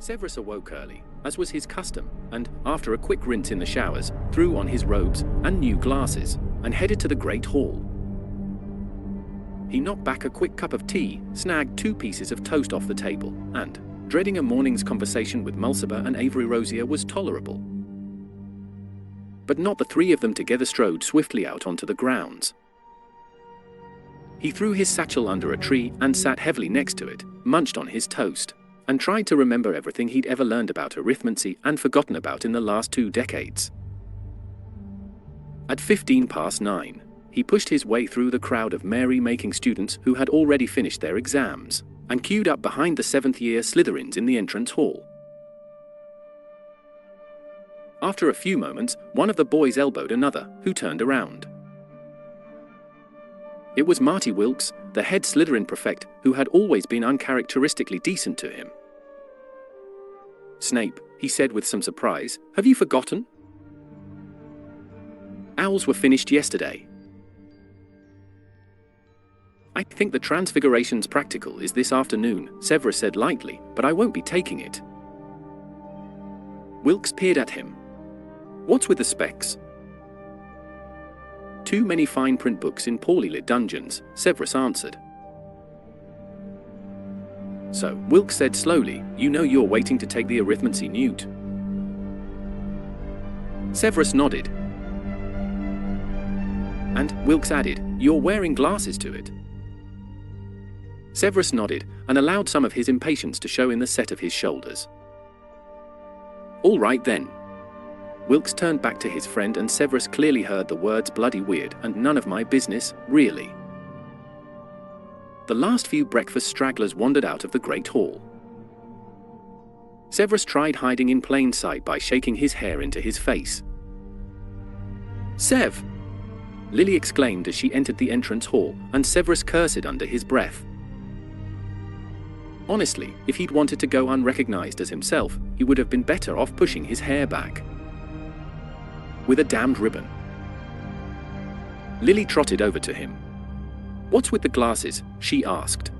Severus awoke early, as was his custom, and, after a quick rinse in the showers, threw on his robes and new glasses, and headed to the Great Hall. He knocked back a quick cup of tea, snagged 2 pieces of toast off the table, and, dreading a morning's conversation with Mulciber and Avery Rosier, was tolerable. But not the 3 of them together strode swiftly out onto the grounds. He threw his satchel under a tree and sat heavily next to it, munched on his toast, and tried to remember everything he'd ever learned about arithmancy and forgotten about in the last 2 decades. At 9:15, he pushed his way through the crowd of merry-making students who had already finished their exams, and queued up behind the 7th-year Slytherins in the entrance hall. After a few moments, one of the boys elbowed another, who turned around. It was Marty Wilkes, the head Slytherin prefect, who had always been uncharacteristically decent to him. "Snape," he said with some surprise, "have you forgotten? Owls were finished yesterday." "I think the Transfigurations practical is this afternoon," Severus said lightly, "but I won't be taking it." Wilkes peered at him. "What's with the specs?" "Too many fine print books in poorly lit dungeons," Severus answered. "So," Wilkes said slowly, "you know you're waiting to take the arithmancy newt." Severus nodded. "And," Wilkes added, "you're wearing glasses to it." Severus nodded, and allowed some of his impatience to show in the set of his shoulders. "All right then." Wilkes turned back to his friend, and Severus clearly heard the words "bloody weird" and "none of my business, really." The last few breakfast stragglers wandered out of the Great Hall. Severus tried hiding in plain sight by shaking his hair into his face. "Sev!" Lily exclaimed as she entered the entrance hall, and Severus cursed under his breath. Honestly, if he'd wanted to go unrecognized as himself, he would have been better off pushing his hair back. With a damned ribbon. Lily trotted over to him. "What's with the glasses?" she asked.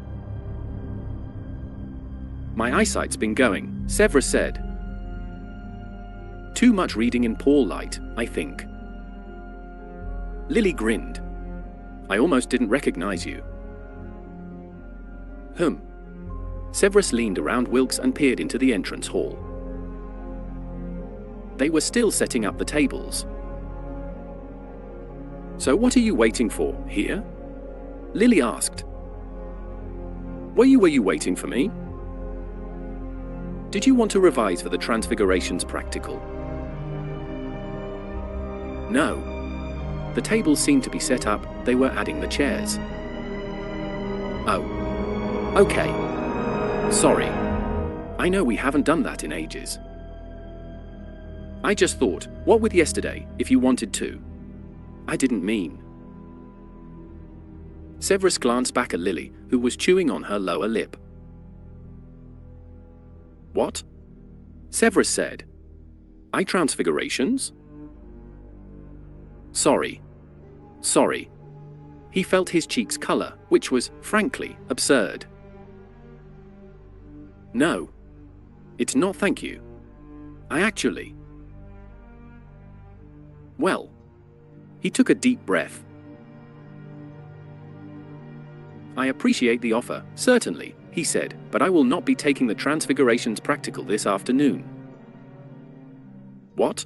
"My eyesight's been going," Severus said. "Too much reading in poor light, I think." Lily grinned. "I almost didn't recognize you." Severus leaned around Wilkes and peered into the entrance hall. They were still setting up the tables. "So what are you waiting for, here?" Lily asked. Were you waiting for me? Did you want to revise for the Transfigurations practical?" "No." The tables seemed to be set up, they were adding the chairs. "Oh. Okay. Sorry. I know we haven't done that in ages. I just thought, what with yesterday, if you wanted to. I didn't mean." Severus glanced back at Lily, who was chewing on her lower lip. "What?" Severus said. "I Transfigurations?" Sorry. He felt his cheeks color, which was, frankly, absurd. "No. It's not, thank you. I actually..." "Well..." He took a deep breath. "I appreciate the offer, certainly," he said, "but I will not be taking the Transfigurations practical this afternoon." "What?"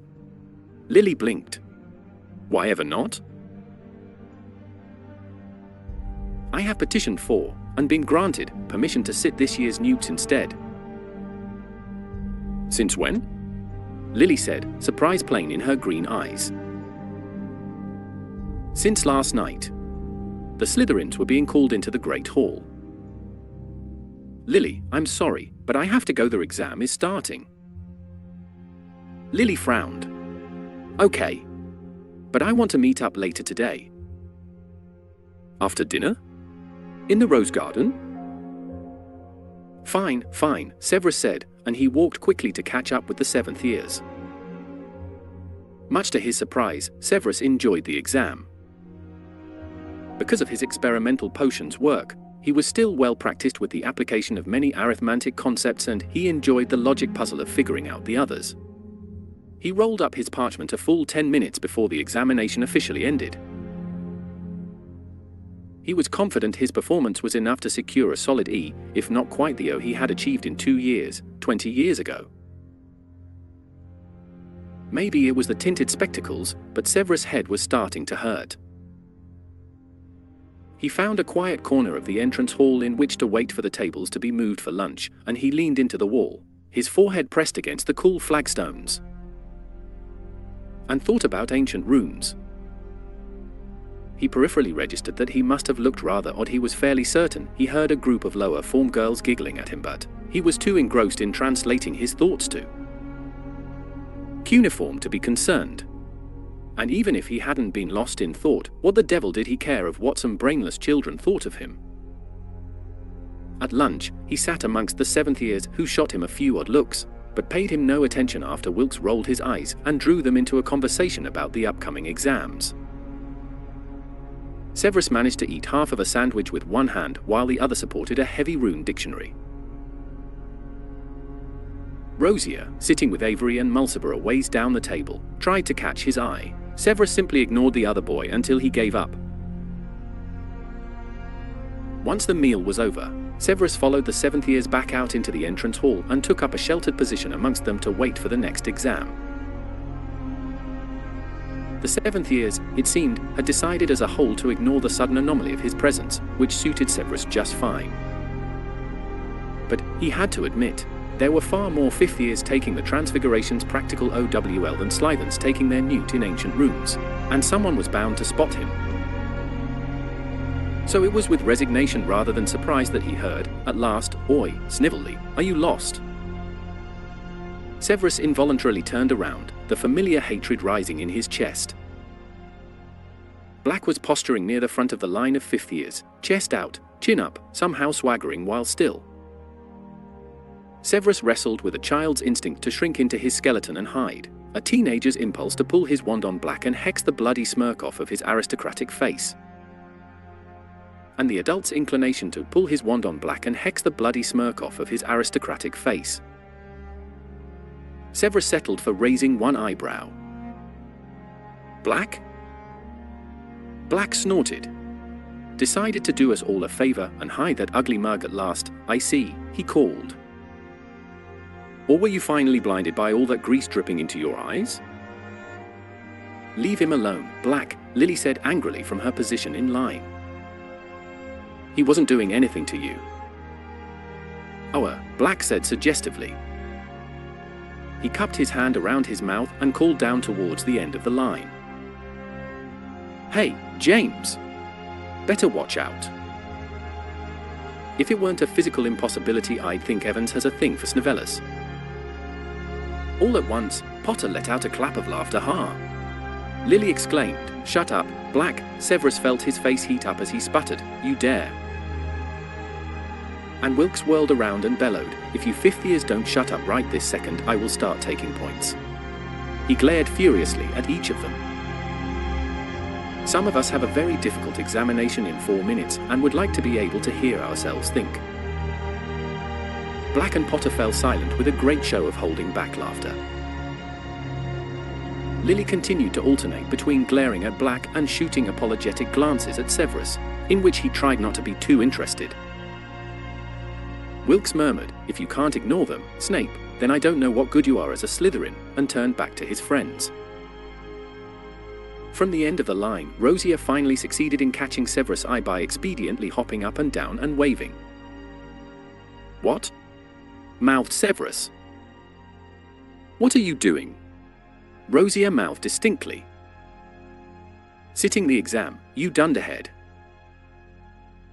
Lily blinked. "Why ever not?" "I have petitioned for, and been granted, permission to sit this year's newts instead." "Since when?" Lily said, surprise plain in her green eyes. "Since last night. The Slytherins were being called into the Great Hall." "Lily, I'm sorry, but I have to go, their exam is starting." Lily frowned. "Okay. But I want to meet up later today." "After dinner? In the Rose Garden?" Fine, Severus said, and he walked quickly to catch up with the 7th years. Much to his surprise, Severus enjoyed the exam. Because of his experimental potions work, He was still well practiced with the application of many arithmetic concepts, and he enjoyed the logic puzzle of figuring out the others. He rolled up his parchment a full 10 minutes before the examination officially ended. He was confident his performance was enough to secure a solid E, if not quite the O he had achieved in 2 years, 20 years ago. Maybe it was the tinted spectacles, but Severus' head was starting to hurt. He found a quiet corner of the entrance hall in which to wait for the tables to be moved for lunch, and he leaned into the wall, his forehead pressed against the cool flagstones, and thought about ancient runes. He peripherally registered that he must have looked rather odd. He was fairly certain he heard a group of lower form girls giggling at him, but he was too engrossed in translating his thoughts to cuneiform to be concerned. And even if he hadn't been lost in thought, what the devil did he care of what some brainless children thought of him? At lunch, he sat amongst the seventh years, who shot him a few odd looks, but paid him no attention after Wilkes rolled his eyes and drew them into a conversation about the upcoming exams. Severus managed to eat half of a sandwich with one hand while the other supported a heavy rune dictionary. Rosier, sitting with Avery and Mulciber a ways down the table, tried to catch his eye. Severus simply ignored the other boy until he gave up. Once the meal was over, Severus followed the seventh years back out into the entrance hall and took up a sheltered position amongst them to wait for the next exam. The seventh years, it seemed, had decided as a whole to ignore the sudden anomaly of his presence, which suited Severus just fine. But he had to admit, there were far more fifth years taking the Transfiguration's practical OWL than Slythans taking their newt in ancient runes, and someone was bound to spot him. So it was with resignation rather than surprise that he heard, at last, "Oi, Snivelly, are you lost?" Severus involuntarily turned around, the familiar hatred rising in his chest. Black was posturing near the front of the line of fifth years, chest out, chin up, somehow swaggering while still. Severus wrestled with a child's instinct to shrink into his skeleton and hide, a teenager's impulse to pull his wand on Black and hex the bloody smirk off of his aristocratic face, and the adult's inclination to pull his wand on Black and hex the bloody smirk off of his aristocratic face. Severus settled for raising one eyebrow. "Black?" Black snorted. "Decided to do us all a favor and hide that ugly mug at last, I see," he called. "Or were you finally blinded by all that grease dripping into your eyes?" "Leave him alone, Black," Lily said angrily from her position in line. "He wasn't doing anything to you." Black said suggestively. He cupped his hand around his mouth and called down towards the end of the line. "Hey, James! Better watch out." If it weren't a physical impossibility, I'd think Evans has a thing for Snivellus. All at once, Potter let out a clap of laughter. "Ha!" Lily exclaimed, "Shut up, Black." Severus felt his face heat up as he sputtered, "You dare." And Wilkes whirled around and bellowed, "If you fifth years don't shut up right this second, I will start taking points." He glared furiously at each of them. Some of us have a very difficult examination in 4 minutes and would like to be able to hear ourselves think. Black and Potter fell silent with a great show of holding back laughter. Lily continued to alternate between glaring at Black and shooting apologetic glances at Severus, in which he tried not to be too interested. Wilkes murmured, "If you can't ignore them, Snape, then I don't know what good you are as a Slytherin," and turned back to his friends. From the end of the line, Rosier finally succeeded in catching Severus' eye by expediently hopping up and down and waving. "What?" mouthed Severus. "What are you doing?" Rosier mouthed distinctly. "Sitting the exam, you dunderhead."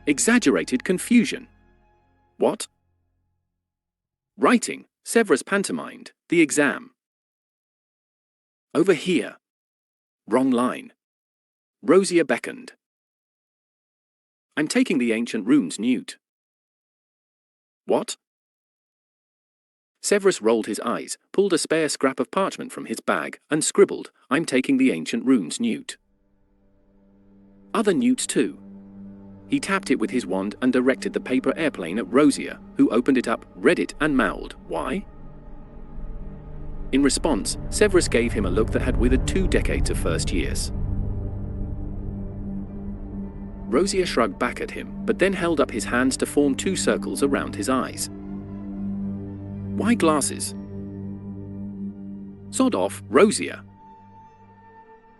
Exaggerated confusion. "What?" "Writing," Severus pantomimed, "the exam." "Over here." "Wrong line." Rosier beckoned. "I'm taking the ancient runes newt." "What?" Severus rolled his eyes, pulled a spare scrap of parchment from his bag, and scribbled, "I'm taking the ancient runes newt." "Other newts too?" He tapped it with his wand and directed the paper airplane at Rosia, who opened it up, read it, and mouthed, "Why?" In response, Severus gave him a look that had withered 2 decades of first years. Rosia shrugged back at him, but then held up his hands to form 2 circles around his eyes. "Why glasses?" "Sod off, Rosia."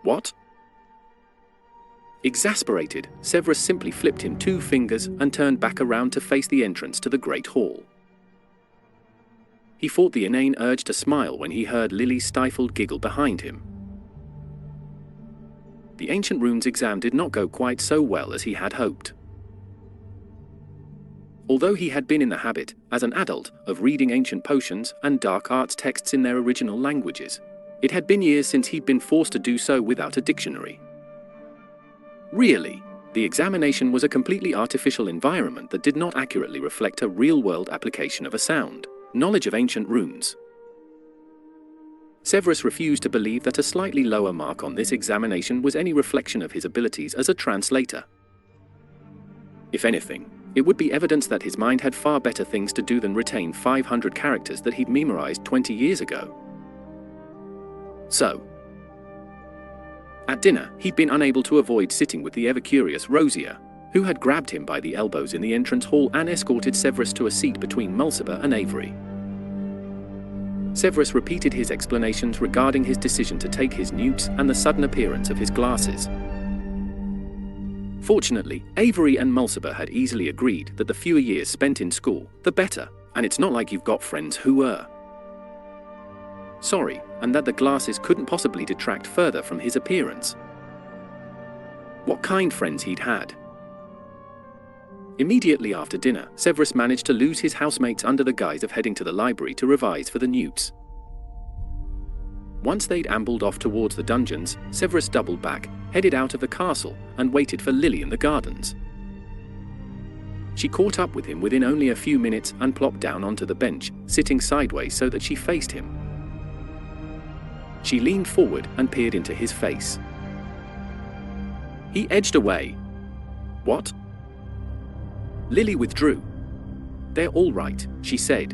"What?" Exasperated, Severus simply flipped him 2 fingers and turned back around to face the entrance to the Great Hall. He fought the inane urge to smile when he heard Lily's stifled giggle behind him. The Ancient Runes exam did not go quite so well as he had hoped. Although he had been in the habit, as an adult, of reading ancient potions and dark arts texts in their original languages, it had been years since he'd been forced to do so without a dictionary. Really, the examination was a completely artificial environment that did not accurately reflect a real-world application of a sound knowledge of ancient runes. Severus refused to believe that a slightly lower mark on this examination was any reflection of his abilities as a translator. If anything, it would be evidence that his mind had far better things to do than retain 500 characters that he'd memorized 20 years ago. So, at dinner, he'd been unable to avoid sitting with the ever-curious Rosia, who had grabbed him by the elbows in the entrance hall and escorted Severus to a seat between Mulciber and Avery. Severus repeated his explanations regarding his decision to take his newts and the sudden appearance of his glasses. Fortunately, Avery and Mulciber had easily agreed that the fewer years spent in school, the better, and it's not like you've got friends who were sorry, and that the glasses couldn't possibly detract further from his appearance. What kind friends he'd had. Immediately after dinner, Severus managed to lose his housemates under the guise of heading to the library to revise for the newts. Once they'd ambled off towards the dungeons, Severus doubled back, headed out of the castle, and waited for Lily in the gardens. She caught up with him within only a few minutes and plopped down onto the bench, sitting sideways so that she faced him. She leaned forward and peered into his face. He edged away. "What?" Lily withdrew. "They're all right," she said.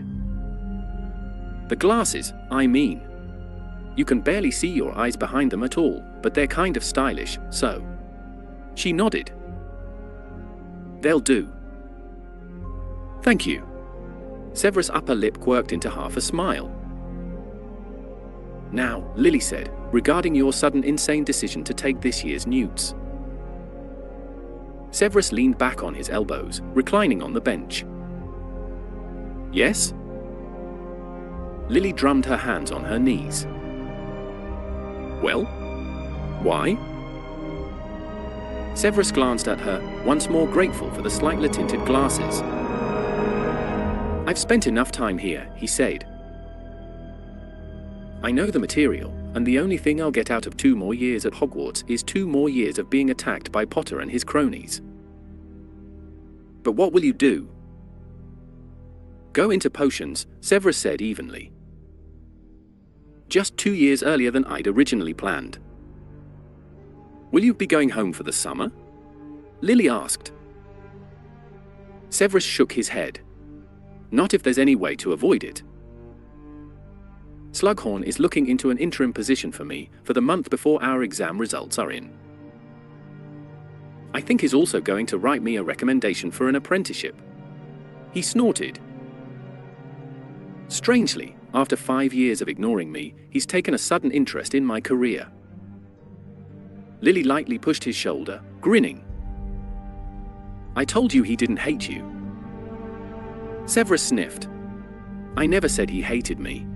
"The glasses, I mean. You can barely see your eyes behind them at all, but they're kind of stylish, so." She nodded. "They'll do." "Thank you." Severus' upper lip quirked into half a smile. "Now," Lily said, "regarding your sudden insane decision to take this year's newts." Severus leaned back on his elbows, reclining on the bench. "Yes?" Lily drummed her hands on her knees. "Well? Why?" Severus glanced at her, once more grateful for the slightly tinted glasses. "I've spent enough time here," he said. "I know the material, and the only thing I'll get out of 2 more years at Hogwarts is 2 more years of being attacked by Potter and his cronies. But what will you do?" "Go into potions," Severus said evenly. "Just 2 years earlier than I'd originally planned." "Will you be going home for the summer?" Lily asked. Severus shook his head. "Not if there's any way to avoid it. Slughorn is looking into an interim position for me for the month before our exam results are in. I think he's also going to write me a recommendation for an apprenticeship." He snorted. "Strangely, after 5 years of ignoring me, he's taken a sudden interest in my career." Lily lightly pushed his shoulder, grinning. "I told you he didn't hate you." Severus sniffed. "I never said he hated me.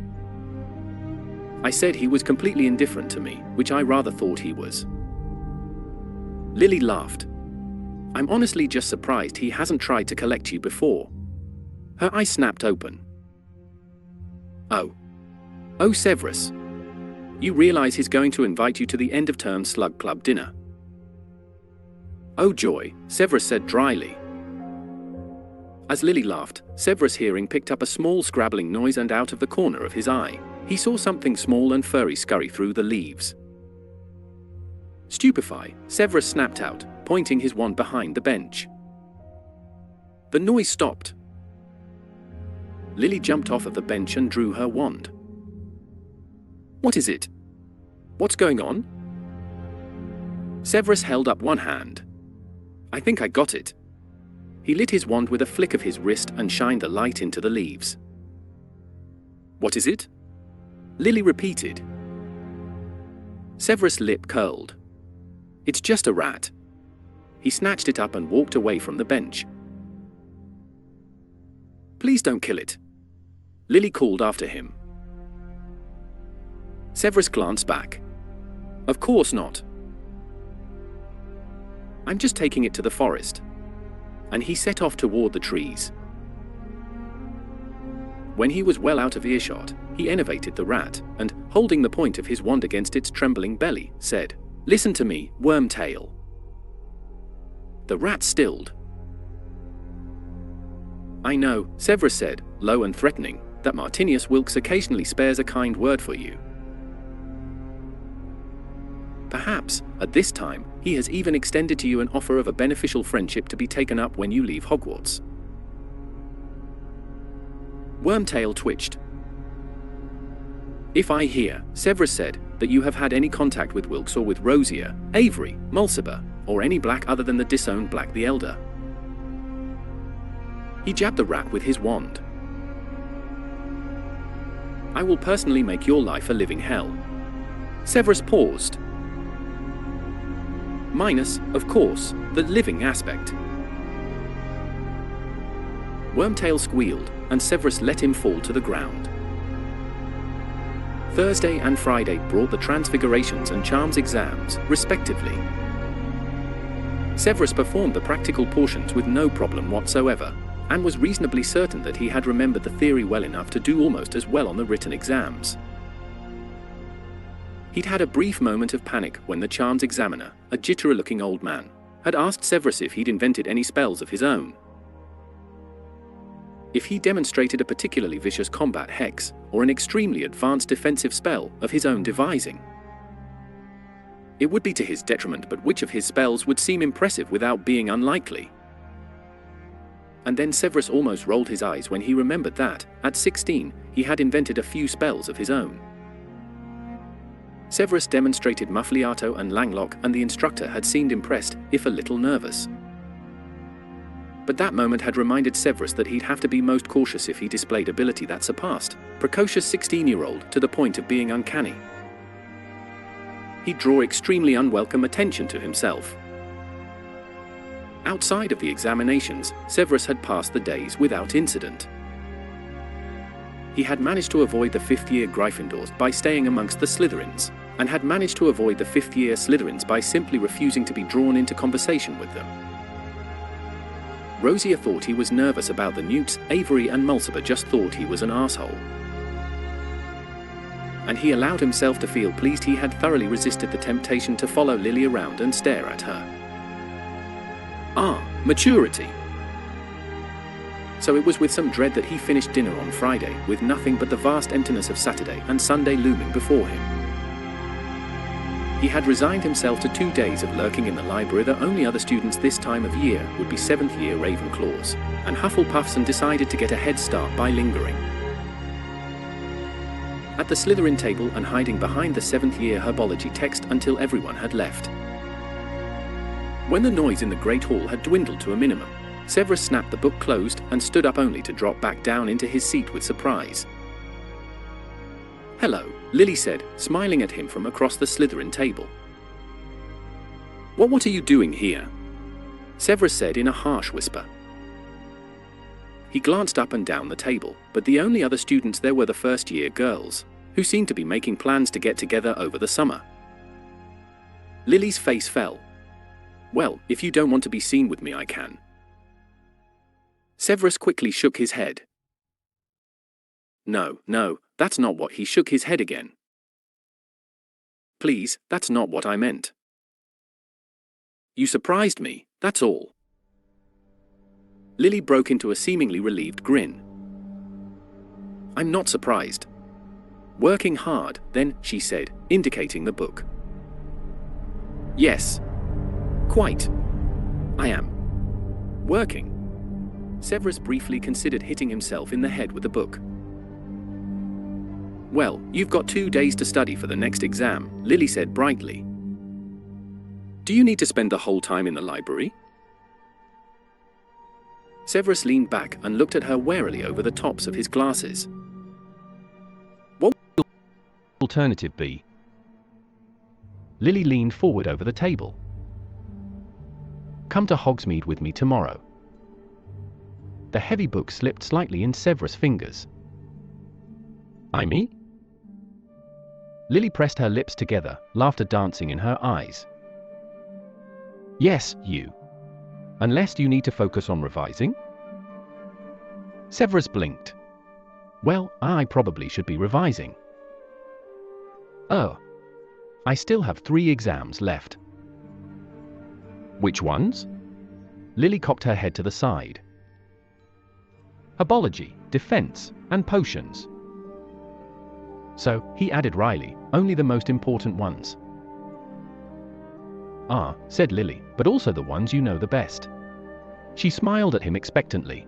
I said he was completely indifferent to me, which I rather thought he was." Lily laughed. "I'm honestly just surprised he hasn't tried to collect you before." Her eyes snapped open. Oh, Severus. You realize he's going to invite you to the end-of-term Slug Club dinner." "Oh joy," Severus said dryly. As Lily laughed, Severus' hearing picked up a small scrabbling noise, and out of the corner of his eye, he saw something small and furry scurry through the leaves. Stupefied, Severus snapped out, pointing his wand behind the bench. The noise stopped. Lily jumped off of the bench and drew her wand. What is it? What's going on? Severus held up one hand. I think I got it. He lit his wand with a flick of his wrist and shined the light into the leaves. What is it? Lily repeated. Severus' lip curled. It's just a rat. He snatched it up and walked away from the bench. Please don't kill it. Lily called after him. Severus glanced back. Of course not. I'm just taking it to the forest. And he set off toward the trees. When he was well out of earshot, he enervated the rat, and, holding the point of his wand against its trembling belly, said, Listen to me, Wormtail. The rat stilled. I know, Severus said, low and threatening, that Martinius Wilkes occasionally spares a kind word for you. Perhaps, at this time, he has even extended to you an offer of a beneficial friendship to be taken up when you leave Hogwarts. Wormtail twitched. If I hear, Severus said, that you have had any contact with Wilkes or with Rosier, Avery, Mulciber, or any Black other than the disowned Black the Elder. He jabbed the rat with his wand. I will personally make your life a living hell. Severus paused. Minus, of course, the living aspect. Wormtail squealed, and Severus let him fall to the ground. Thursday and Friday brought the Transfigurations and Charms exams, respectively. Severus performed the practical portions with no problem whatsoever, and was reasonably certain that he had remembered the theory well enough to do almost as well on the written exams. He'd had a brief moment of panic when the Charms examiner, a jittery-looking old man, had asked Severus if he'd invented any spells of his own. If he demonstrated a particularly vicious combat hex, or an extremely advanced defensive spell of his own devising. It would be to his detriment, but which of his spells would seem impressive without being unlikely? And then Severus almost rolled his eyes when he remembered that, at 16, he had invented a few spells of his own. Severus demonstrated Muffliato and Langlock, and the instructor had seemed impressed, if a little nervous. But that moment had reminded Severus that he'd have to be most cautious if he displayed ability that surpassed precocious 16-year-old to the point of being uncanny. He'd draw extremely unwelcome attention to himself. Outside of the examinations, Severus had passed the days without incident. He had managed to avoid the fifth-year Gryffindors by staying amongst the Slytherins, and had managed to avoid the fifth-year Slytherins by simply refusing to be drawn into conversation with them. Rosier thought he was nervous about the Newts, Avery and Mulciber just thought he was an asshole. And he allowed himself to feel pleased he had thoroughly resisted the temptation to follow Lily around and stare at her. Ah, maturity. So it was with some dread that he finished dinner on Friday, with nothing but the vast emptiness of Saturday and Sunday looming before him. He had resigned himself to 2 days of lurking in the library. The only other students this time of year would be 7th-year Ravenclaws, and Hufflepuffs, and decided to get a head start by lingering at the Slytherin table and hiding behind the 7th-year herbology text until everyone had left. When the noise in the Great Hall had dwindled to a minimum, Severus snapped the book closed and stood up only to drop back down into his seat with surprise. Hello, Lily said, smiling at him from across the Slytherin table. What are you doing here? Severus said in a harsh whisper. He glanced up and down the table, but the only other students there were the first-year girls, who seemed to be making plans to get together over the summer. Lily's face fell. Well, if you don't want to be seen with me, I can. Severus quickly shook his head. No, that's not what. He shook his head again. Please, that's not what I meant. You surprised me, that's all. Lily broke into a seemingly relieved grin. I'm not surprised. Working hard, then, she said, indicating the book. Yes. Quite. I am. Working. Severus briefly considered hitting himself in the head with the book. Well, you've got 2 days to study for the next exam, Lily said brightly. Do you need to spend the whole time in the library? Severus leaned back and looked at her warily over the tops of his glasses. What will the alternative be? Lily leaned forward over the table. Come to Hogsmeade with me tomorrow. The heavy book slipped slightly in Severus' fingers. Me? Lily pressed her lips together, laughter dancing in her eyes. Yes, you. Unless you need to focus on revising? Severus blinked. Well, I probably should be revising. Oh. I still have 3 exams left. Which ones? Lily cocked her head to the side. Herbology, defense, and potions. So, he added wryly, only the most important ones. Ah, said Lily, but also the ones you know the best. She smiled at him expectantly.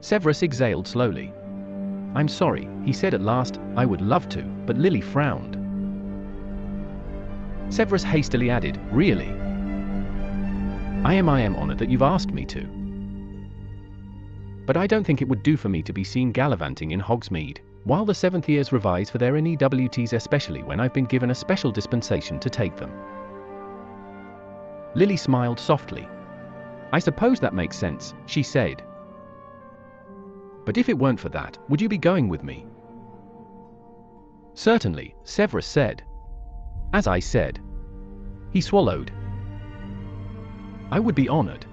Severus exhaled slowly. I'm sorry, he said at last, I would love to, but Lily frowned. Severus hastily added, really? I am honored that you've asked me to. But I don't think it would do for me to be seen gallivanting in Hogsmeade, while the 7th years revise for their NEWTs, especially when I've been given a special dispensation to take them. Lily smiled softly. I suppose that makes sense, she said. But if it weren't for that, would you be going with me? Certainly, Severus said. As I said. He swallowed. I would be honored.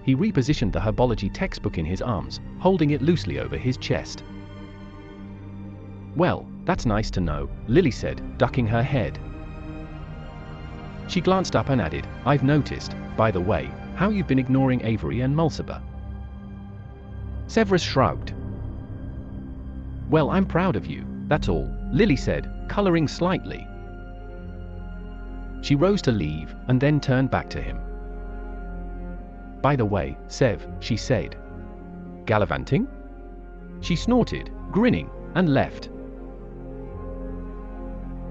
He repositioned the herbology textbook in his arms, holding it loosely over his chest. Well, that's nice to know, Lily said, ducking her head. She glanced up and added, I've noticed, by the way, how you've been ignoring Avery and Mulciber. Severus shrugged. Well, I'm proud of you, that's all, Lily said, coloring slightly. She rose to leave, and then turned back to him. By the way, Sev, she said. Gallivanting? She snorted, grinning, and left.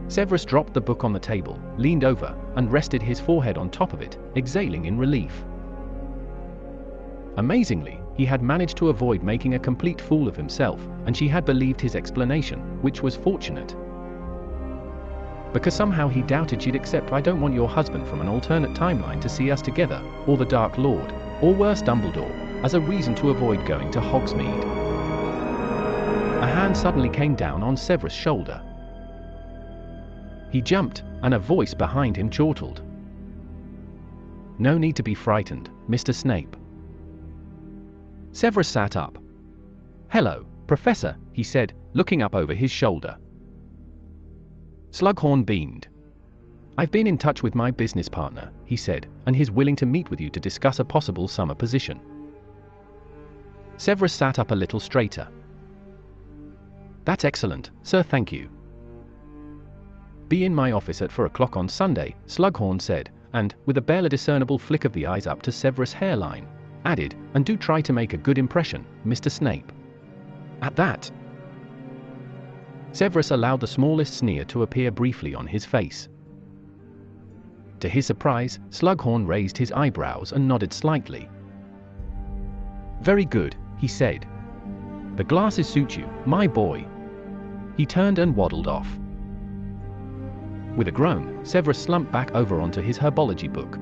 Severus dropped the book on the table, leaned over, and rested his forehead on top of it, exhaling in relief. Amazingly, he had managed to avoid making a complete fool of himself, and she had believed his explanation, which was fortunate. Because somehow he doubted she'd accept I don't want your husband from an alternate timeline to see us together, or the Dark Lord, or worse Dumbledore, as a reason to avoid going to Hogsmeade. A hand suddenly came down on Severus' shoulder. He jumped, and a voice behind him chortled. No need to be frightened, Mr. Snape. Severus sat up. Hello, Professor, he said, looking up over his shoulder. Slughorn beamed. I've been in touch with my business partner, he said, and he's willing to meet with you to discuss a possible summer position. Severus sat up a little straighter. That's excellent, sir, thank you. Be in my office at 4 o'clock on Sunday, Slughorn said, and, with a barely discernible flick of the eyes up to Severus' hairline, added, and do try to make a good impression, Mr. Snape. At that, Severus allowed the smallest sneer to appear briefly on his face. To his surprise, Slughorn raised his eyebrows and nodded slightly. Very good, he said. The glasses suit you, my boy. He turned and waddled off. With a groan, Severus slumped back over onto his herbology book.